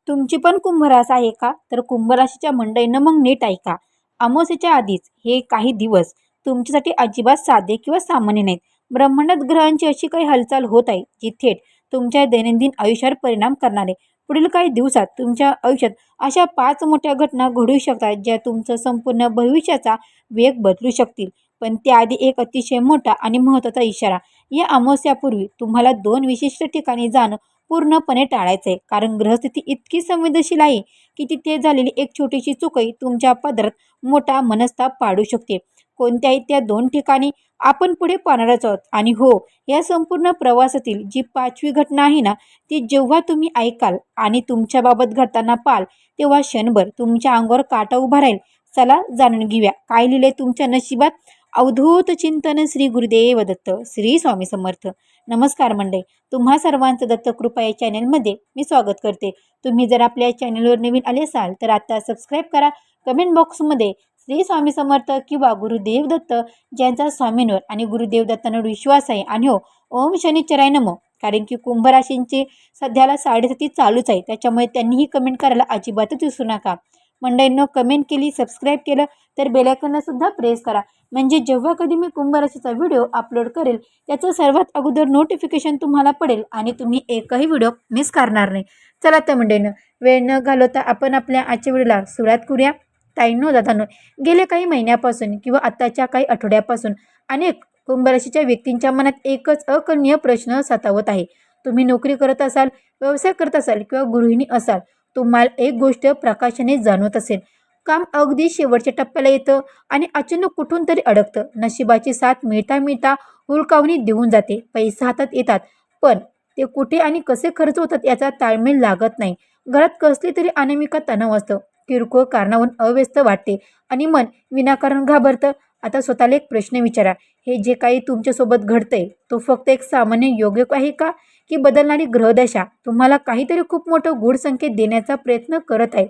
तुमची पण कुंभ रास आहे का? तर कुंभ राशीच्या मंडळींना मग नीट ऐका. अमावास्येच्या आधीच हे काही दिवस तुमच्यासाठी अजिबात साधे किंवा सामान्य नाहीत. ब्रह्मांडात ग्रहांची अशी काही हालचाल होत आहे, जी थेट तुमच्या दैनंदिन आयुष्यावर परिणाम करणार आहे. पुढील काही दिवसात तुमच्या आयुष्यात अशा 5 मोठ्या घटना घडू शकतात, ज्या तुमचं संपूर्ण भविष्याचा वेग बदलू शकतील. पण त्याआधी एक अतिशय मोठा आणि महत्त्वाचा इशारा. या अमावास्यापूर्वी तुम्हाला 2 विशिष्ट ठिकाणी जाणं पूर्णपणे टाळायचं आहे. कारण ग्रहस्थिती इतकी संवेदनशील आहे की तिथे झालेली एक छोटीशी चूकही तुमच्या पदरात मोठा मनस्ताप पाडू शकते. कोणत्याही त्या 2 ठिकाणी आपण पुढे पाहणारच आहोत. आणि हो, या संपूर्ण प्रवासातील जी 5वी घटना आहे ना, ती जेव्हा तुम्ही ऐकाल आणि तुमच्याबाबत घडताना पाहाल, तेव्हा क्षणभर तुमच्या अंगावर काटा उभा राहील. चला जाणून घेऊया काय लिहिलंय तुमच्या नशिबात. अवधूत चिंतन. श्री गुरुदेव दत्त. श्री स्वामी समर्थ. नमस्कार मंडळी, तुम्हा सर्वांचं दत्तकृपा या चॅनलमध्ये मी स्वागत करते. तुम्ही जर आपल्या चॅनलवर नवीन आले असाल तर आता सबस्क्राईब करा. कमेंट बॉक्समध्ये श्री स्वामी समर्थ किंवा गुरुदेव दत्त, ज्यांचा स्वामींवर आणि गुरुदेव दत्तांवर विश्वास आहे, आणि हो, ओम शनिश्चराय नमो. कारण की कुंभ राशींची सध्याला 7:30 चालूच आहे, त्याच्यामुळे त्यांनीही कमेंट करायला अजिबातच विसरू नका. मंडळींनो, कमेंट केली, सबस्क्राईब केलं तर बेल आयकॉनला सुद्धा प्रेस करा. म्हणजे जेव्हा कधी मी कुंभ राशीचा व्हिडिओ अपलोड करेल, त्याचं सर्वात अगोदर नोटिफिकेशन तुम्हाला पडेल आणि तुम्ही एकही व्हिडिओ मिस करणार नाही. चला तर मंडळींनो, वेळ न घालवता आपण आपल्या आजच्या व्हिडिओला सुरुवात करूया. ताईंनो, दादांनो, गेल्या काही महिन्यापासून किंवा आत्ताच्या काही आठवड्यापासून अनेक कुंभ राशीच्या व्यक्तींच्या मनात एकच अकर्णीय प्रश्न सतावत आहे. तुम्ही नोकरी करत असाल, व्यवसाय करत असाल किंवा गृहिणी असाल, तुम्हाला एक गोष्ट प्रकाशाने जाणवत असेल. काम अगदी शेवटच्या टप्प्याला येतं आणि अचानक कुठून तरी अडकतं. नशिबाची साथ मिळता मिळता हुलकावणी देऊन जाते. पैसा हातात येतात, पण ते कुठे आणि कसे खर्च होतात याचा ताळमेळ लागत नाही. घरात कसली तरी अनामिका तणाव असतं. किरकोळ कारणावरून अव्यस्त वाटते आणि मन विनाकारण घाबरतं. आता स्वतःला एक प्रश्न विचारा, हे जे काही तुमच्यासोबत घडतंय, तो फक्त एक सामान्य योग आहे का, की बदलणारी ग्रहदशा तुम्हाला काहीतरी खूप मोठं गूढ संकेत देण्याचा प्रयत्न करत आहे?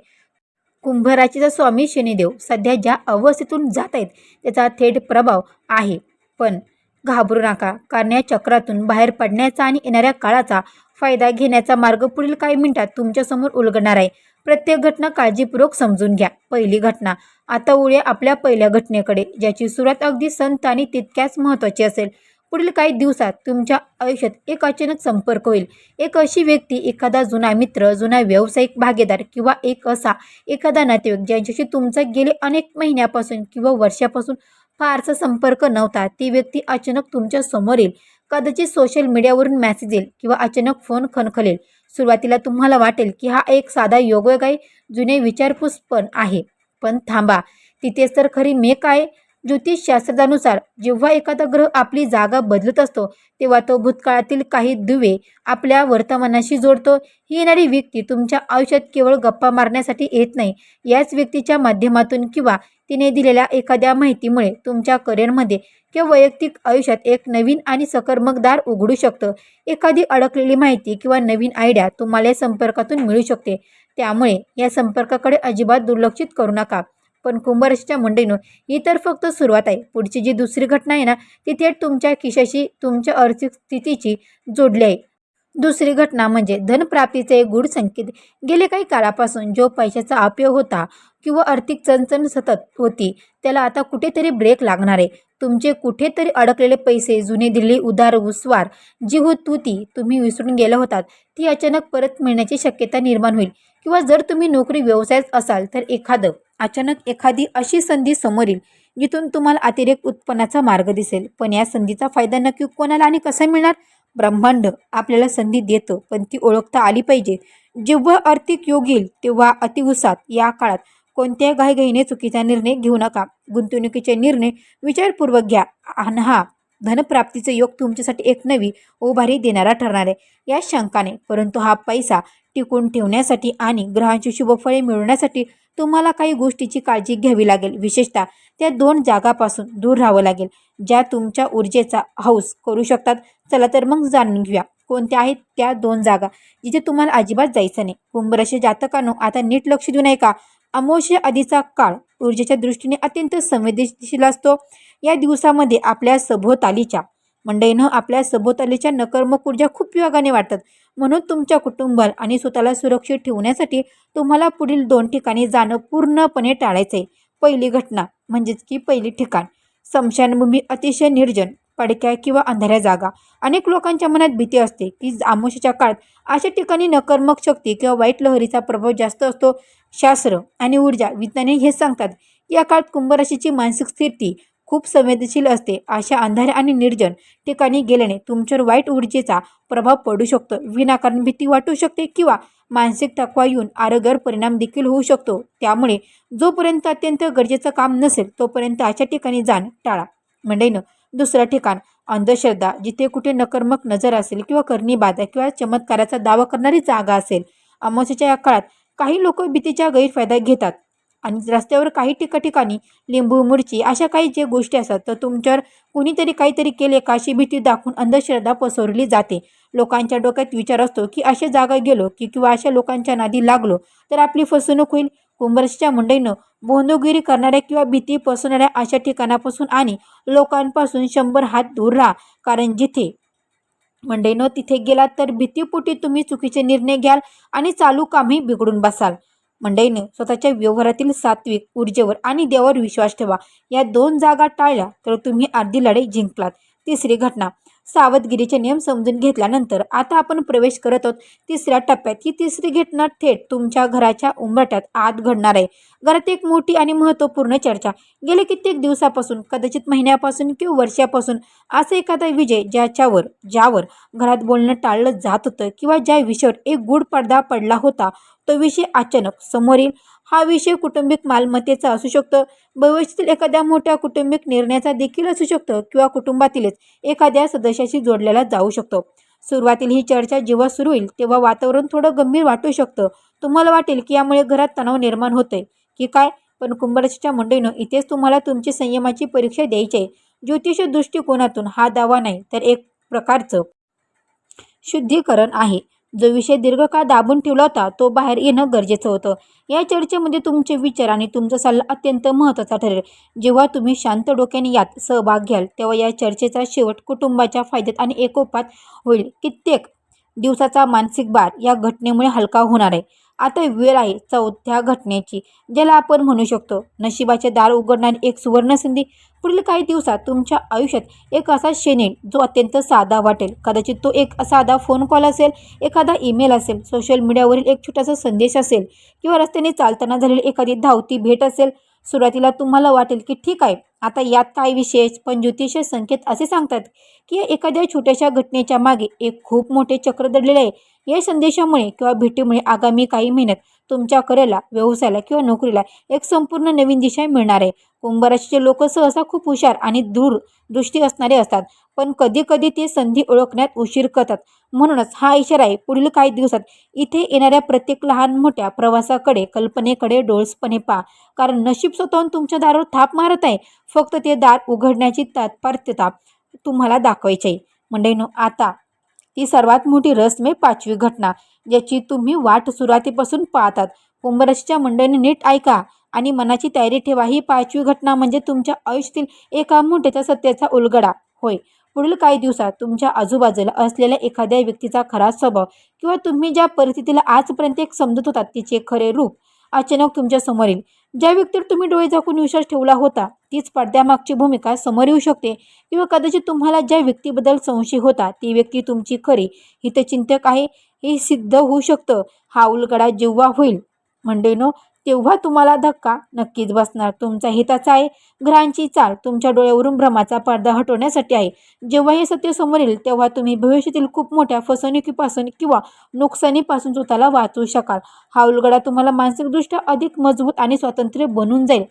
कुंभ राशीचा स्वामी शनिदेव सध्या ज्या अवस्थेतून जात आहेत, त्याचा थेट प्रभाव आहे. पण घाबरू नका, कारण या चक्रातून बाहेर पडण्याचा आणि येणाऱ्या काळाचा फायदा घेण्याचा मार्ग पुढील काही मिनिटात तुमच्यासमोर उलगडणार आहे. प्रत्येक घटना काळजीपूर्वक समजून घ्या. पहिली घटना. आता वळूया आपल्या पहिल्या घटनेकडे, ज्याची सुरुवात अगदी संत आणि तितक्याच महत्त्वाची असेल. पुढील काही दिवसात तुमच्या आयुष्यात एक अचानक संपर्क होईल. एक अशी व्यक्ती, एखादा जुना मित्र, जुना व्यावसायिक भागीदार किंवा एक असा एखादा नातेवाईक ज्यांच्याशी तुमचा गेले अनेक महिन्यापासून किंवा वर्षापासून फारसा संपर्क नव्हता, ती व्यक्ती अचानक तुमच्या समोर येईल. कदाचित सोशल मीडियावरून मेसेज येईल किंवा अचानक फोन खणखलेल. सुरुवातीला तुम्हाला वाटेल की हा एक साधा योगायोग आहे, जुने विचारपूस पण आहे. पण थांबा, तिथेच तर खरी मेक आहे. ज्योतिषशास्त्रानुसार जेव्हा एखादा ग्रह आपली जागा बदलत असतो, तेव्हा तो भूतकाळातील काही दुवे आपल्या वर्तमानाशी जोडतो. ही येणारी व्यक्ती तुमच्या आयुष्यात केवळ गप्पा मारण्यासाठी येत नाही. याच व्यक्तीच्या माध्यमातून किंवा तिने दिलेल्या एखाद्या माहितीमुळे तुमच्या करिअरमध्ये किंवा वैयक्तिक आयुष्यात एक नवीन आणि सकारात्मक दार उघडू शकतं. एखादी अडकलेली माहिती किंवा नवीन आयडिया तुम्हाला या संपर्कातून मिळू शकते. त्यामुळे या संपर्काकडे अजिबात दुर्लक्षित करू नका. पण कुंभ राशीच्या मंडळींनो, ही तर फक्त सुरुवात आहे. पुढची जी दुसरी घटना आहे ना, ती थेट तुमच्या खिशाशी, तुमच्या आर्थिक स्थितीची जोडली आहे. दुसरी घटना म्हणजे धनप्राप्तीचे एक गूढ संकेत. गेले काही काळापासून जो पैशाचा अपव्यय होता किंवा आर्थिक चणचण सतत होती, त्याला आता कुठेतरी ब्रेक लागणार आहे. तुमचे कुठेतरी अडकलेले पैसे, जुने दिलेली उधार उसवार, जी होती तुम्ही विसरून गेला होतात, ती अचानक परत मिळण्याची शक्यता निर्माण होईल. किंवा जर तुम्ही नोकरी व्यवसायात असाल तर अचानक एखादी अशी संधी समोर येईल, जिथून तुम्हाला अतिरिक्त उत्पन्नाचा मार्ग दिसेल. पण या संधीचा फायदा नक्की कोणाला आणि कसा मिळणार? ब्रह्मांड आपल्याला संधी देतं, पण ती ओळखता आली पाहिजे. जेव्हा आर्थिक योग येईल तेव्हा अतिउत्साहात या काळात कोणत्याही घाईघाईने चुकीचा निर्णय घेऊ नका. गुंतवणुकीचे निर्णय विचारपूर्वक घ्या. आणि हा धनप्राप्तीचा योग तुमच्यासाठी एक नवी उभारी देणारा ठरणार आहे. या शंकाने, परंतु हा पैसा टिकून ठेवण्यासाठी आणि ग्रहांची शुभफळे मिळवण्यासाठी तुम्हाला काही गोष्टीची काळजी घ्यावी लागेल. विशेषतः त्या 2 जागापासून दूर राहावं लागेल, ज्या तुमच्या ऊर्जेचा हौस करू शकतात. चला तर मग जाणून घेऊया, कोणत्या आहेत त्या 2 जागा जिथे तुम्हाला अजिबात जायचं नाही. कुंभ राशी जातकांनो, आता नीट लक्ष देऊ नये का? अमावस्या आधीचा काळ ऊर्जेच्या दृष्टीने अत्यंत संवेदनशील असतो. या दिवसामध्ये आपल्या सभोवतालीच्या नकर्मक ऊर्जा खूप वेगाने वाढतात. म्हणून तुमच्या कुटुंबाला आणि स्वतःला सुरक्षित ठेवण्यासाठी तुम्हाला पुढील 2 ठिकाणी जाणं पूर्णपणे टाळायचं आहे. पहिली घटना म्हणजेच की पहिली ठिकाण स्मशानभूमी, अतिशय निर्जन, पडक्या किंवा अंधाऱ्या जागा. अनेक लोकांच्या मनात भीती असते की अमावस्येच्या काळात अशा ठिकाणी नकारात्मक शक्ती किंवा वाईट लहरीचा प्रभाव जास्त असतो. शास्त्र आणि ऊर्जा विज्ञानी हे सांगतात या काळात कुंभ राशीची मानसिक स्थिती खूप संवेदनशील असते. अशा अंधाऱ्या आणि निर्जन ठिकाणी गेल्याने तुमच्यावर वाईट ऊर्जेचा प्रभाव पडू शकतो. विनाकारण भीती वाटू शकते किंवा मानसिक थकवा येऊन आरोग्यावर परिणाम देखील होऊ शकतो. त्यामुळे जोपर्यंत अत्यंत गरजेचं काम नसेल तोपर्यंत अशा ठिकाणी जाणं टाळा. मंडळीनं दुसरं ठिकाण अंधश्रद्धा, जिथे कुठे नकारात्मक नजर असेल किंवा करणी बाधा किंवा चमत्काराचा दावा करणारी जागा असेल. अमावस्येच्या या काळात काही लोक भीतीचा गैरफायदा घेतात आणि रस्त्यावर काही ठिकाणी लिंबू, मिरची अशा काही जे गोष्टी असतात तर तुमच्यावर कुणीतरी काहीतरी केले का अशी भीती दाखवून अंधश्रद्धा पसरवली जाते. लोकांच्या डोक्यात विचार असतो की अशा जागा गेलो की किंवा अशा लोकांच्या नादी लागलो तर आपली फसवणूक होईल. कुंभराशीच्या मंडळीनं भोंदूगिरी करणाऱ्या किंवा भीती पसरणाऱ्या अशा ठिकाणापासून आणि लोकांपासून 100 हात दूर राहा. कारण जिथे मंडळीनं तिथे गेलात तर भीतीपोटी तुम्ही चुकीचे निर्णय घ्याल आणि चालू कामही बिघडून बसाल. मंडळीनं स्वतःच्या व्यवहारातील सात्विक ऊर्जेवर आणि देवावर विश्वास ठेवा. या 2 जागा टाळल्या तर तुम्ही अर्धी लढाई जिंकलात. तिसरी घटना सावधगिरीचे नियम समजून घेतल्यानंतर आता आपण प्रवेश करत आहोत तिसऱ्या टप्प्यात. ही तिसरी घटना थेट तुमच्या घराच्या उंबरठ्यात आत घडणार आहे. घरात एक मोठी आणि महत्त्वपूर्ण चर्चा. गेले कित्येक दिवसापासून, कदाचित महिन्यापासून किंवा वर्षापासून असा एखादा विजय ज्यावर घरात बोलणं टाळलं जात होतं किंवा ज्या विषयावर एक गूढ पडदा पडला होता तो विषय अचानक समोर येईल. हा विषय कौटुंबिक मालमत्तेचा असू शकतो, भविष्यातील एखाद्या मोठ्या कौटुंबिक निर्णयाचा देखील असू शकतो किंवा कुटुंबातीलच एखाद्या सदस्याशी जोडलेला जाऊ शकतो. सुरुवातीला ही चर्चा जेव्हा सुरू होईल तेव्हा वातावरण थोडं गंभीर वाटू शकतं. तुम्हाला वाटेल की यामुळे घरात तणाव निर्माण होतोय की काय, पण कुंभराशीच्या मंडळीनं इथेच तुम्हाला तुमची संयमाची परीक्षा द्यायची आहे. ज्योतिष दृष्टिकोनातून हा दावा नाही तर एक प्रकारचं शुद्धीकरण आहे. जो विषय दीर्घकाळ दाबून ठेवला होता तो बाहेर येणं गरजेचं होतं. या चर्चेमध्ये तुमचे विचार आणि तुमचा सल्ला अत्यंत महत्त्वाचा ठरेल. जेव्हा तुम्ही शांत डोक्याने यात सहभाग घ्याल तेव्हा या चर्चेचा शेवट कुटुंबाच्या फायद्यात आणि एकोपात होईल. कित्येक दिवसाचा मानसिक भार या घटनेमुळे हलका होणार आहे. आता वेळ आहे चौथ्या घटनेची, ज्याला आपण म्हणू शकतो नशिबाचे दार उघडणारी एक सुवर्ण संधी. पुढील काही दिवसात तुमच्या आयुष्यात एक असा क्षण येईल जो अत्यंत साधा वाटेल. कदाचित तो एक साधा फोन कॉल असेल, एखादा ईमेल असेल, सोशल मीडियावरील एक छोटासा संदेश असेल किंवा रस्त्याने चालताना झालेली एखादी धावती भेट असेल. सुरुवातीला तुम्हाला वाटेल की ठीक आहे, आता यात काय विशेष, पण ज्योतिष संकेत असे सांगतात की एखाद्या छोट्याशा घटनेच्या मागे एक खूप मोठे चक्र दडलेले आहे. या संदेशामुळे किंवा भेटीमुळे आगामी काही महिन्यात तुमच्या कलेला, व्यवसायाला किंवा नोकरीला एक संपूर्ण नवीन दिशा मिळणार आहे. कुंभ राशीचे लोक सहसा खूप हुशार आणि दूरदृष्टी असणारे असतात, पण कधीकधी ते संधी ओळखण्यात उशीर करतात. म्हणूनच हा इशारा आहे पुढील काही दिवसात इथे येणाऱ्या प्रत्येक लहान मोठ्या प्रवासाकडे, कल्पनेकडे डोळसपणे पहा. कारण नशीब स्वतःहून तुमच्या दारावर थाप मारत आहे. फक्त ते दार उघडण्याची तत्परता तुम्हाला दाखवायची आहे. मंडळींनो, आता ती सर्वात मोठी रहस्यमय 5वी घटना ज्याची तुम्ही वाट सुरुवातीपासून पाहतात. कुंभराशीच्या मंडळींनी नीट ऐका आणि मनाची तयारी ठेवा. ही 5वी घटना म्हणजे तुमच्या आयुष्यातील एका मोठ्या सत्याचा उलगडा होय. पुढील काही दिवसात तुमच्या आजूबाजूला असलेल्या एखाद्या व्यक्तीचा खरा स्वभाव किंवा तुम्ही ज्या परिस्थितीला आजपर्यंत एक समजत होता तिचे खरे रूप अचानक तुमच्या समोर येईल. ज्या व्यक्तीवर तुम्ही डोळे झाकून विश्वास ठेवला होता तीच पडद्यामागची भूमिका समोर येऊ शकते. किंवा कदाचित तुम्हाला ज्या व्यक्तीबद्दल संशय होता ती व्यक्ती तुमची खरी हितचिंतक आहे हे सिद्ध होऊ शकतं. हा उलगडा जेव्हा होईल मंडळींनो तेव्हा तुम्हाला धक्का नक्कीच बसणार. तुमचा हिताचा आहे. ग्रहांची चाल तुमच्या डोळ्यावरून भ्रमाचा पडदा हटवण्यासाठी आहे. जेव्हा हे सत्य समोर येईल तेव्हा तुम्ही भविष्यातील खूप मोठ्या फसवणुकीपासून किंवा नुकसानीपासून स्वतःला वाचवू शकाल. हा उलगडा तुम्हाला मानसिकदृष्ट्या अधिक मजबूत आणि स्वातंत्र्य बनवून जाईल.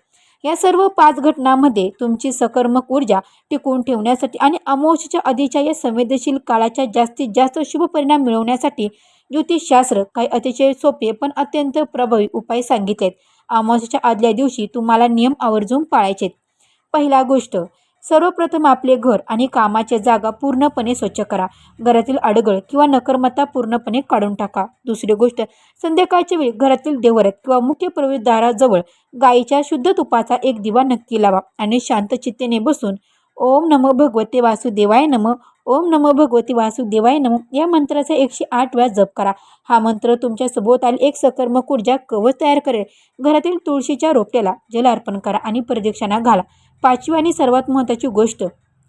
या सर्व 5 घटनांमध्ये तुमची सकारात्मक ऊर्जा टिकवून ठेवण्यासाठी आणि अमावस्येच्या आधीच्या या संवेदनशील काळाच्या जास्तीत जास्त शुभ परिणाम मिळवण्यासाठी ज्योतिषशास्त्र काही अतिशय सोपे पण अत्यंत प्रभावी उपाय सांगितलेत. अमावस्येच्या आदल्या दिवशी तुम्हाला नियम आवर्जून पाळायचे. पहिला गोष्ट, सर्वप्रथम आपले घर आणि कामाच्या जागा पूर्णपणे स्वच्छ करा. घरातील अडगळ किंवा नकारात्मकता पूर्णपणे काढून टाका. दुसरी गोष्ट, संध्याकाळच्या वेळी घरातील देवघरात किंवा मुख्य प्रवेशद्वाराजवळ गायीच्या शुद्ध तुपाचा एक दिवा नक्की लावा आणि शांत चित्तेने बसून ओम नमो भगवते वासुदेवाय नमः, ओम नमो भगवती वासुदेवाय नमः या मंत्राचा 108 वेळा जप करा. हा मंत्र तुमच्या सभोवताली एक सकर्मक ऊर्जा कवच तयार करेल. घरातील तुळशीच्या रोपट्याला जल अर्पण करा आणि प्रदक्षिणा घाला. 5वी आणि सर्वात महत्त्वाची गोष्ट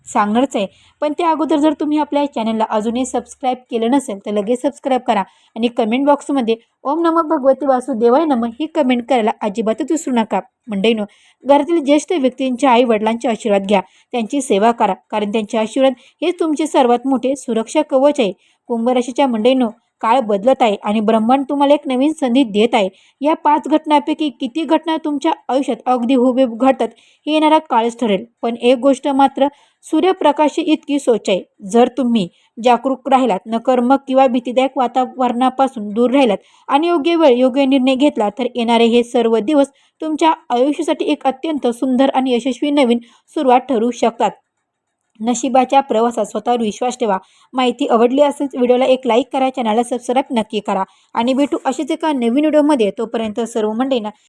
सांगणारच आहे, पण त्या अगोदर जर तुम्ही आपल्या चॅनलला अजूनही सबस्क्राईब केलं नसेल तर लगेच सबस्क्राईब करा आणि कमेंट बॉक्समध्ये ओम नमः भगवती वासुदेवाय नमः ही कमेंट करायला अजिबातच विसरू नका. मंडळीनो, घरातील ज्येष्ठ व्यक्तींच्या आई वडिलांचे आशीर्वाद घ्या, त्यांची सेवा करा, कारण त्यांचे आशीर्वाद हेच तुमचे सर्वात मोठे सुरक्षा कवच आहे. कुंभ राशीच्या मंडळीनो, काळ बदलत आहे आणि ब्रह्मांड तुम्हाला एक नवीन संधी देत आहे. या 5 घटनांपैकी किती घटना तुमच्या आयुष्यात अगदी हुबेहूब घडतात हे येणारा काळच ठरेल. पण एक गोष्ट मात्र सूर्यप्रकाश इतकी सोच आहे, जर तुम्ही जागरूक राहिलात, नकर्मक किंवा भीतीदायक वातावरणापासून दूर राहिलात आणि योग्य वेळ योग्य निर्णय घेतला तर येणारे हे सर्व दिवस तुमच्या आयुष्यासाठी एक अत्यंत सुंदर आणि यशस्वी नवीन सुरुवात ठरू शकतात. नशिबाच्या प्रवासात स्वतःवर विश्वास ठेवा. माहिती आवडली असेल व्हिडिओला एक लाईक करा, चॅनलला सबस्क्राईब नक्की करा आणि भेटू असेच एका नवीन व्हिडिओमध्ये. तोपर्यंत सर्व मंडळींना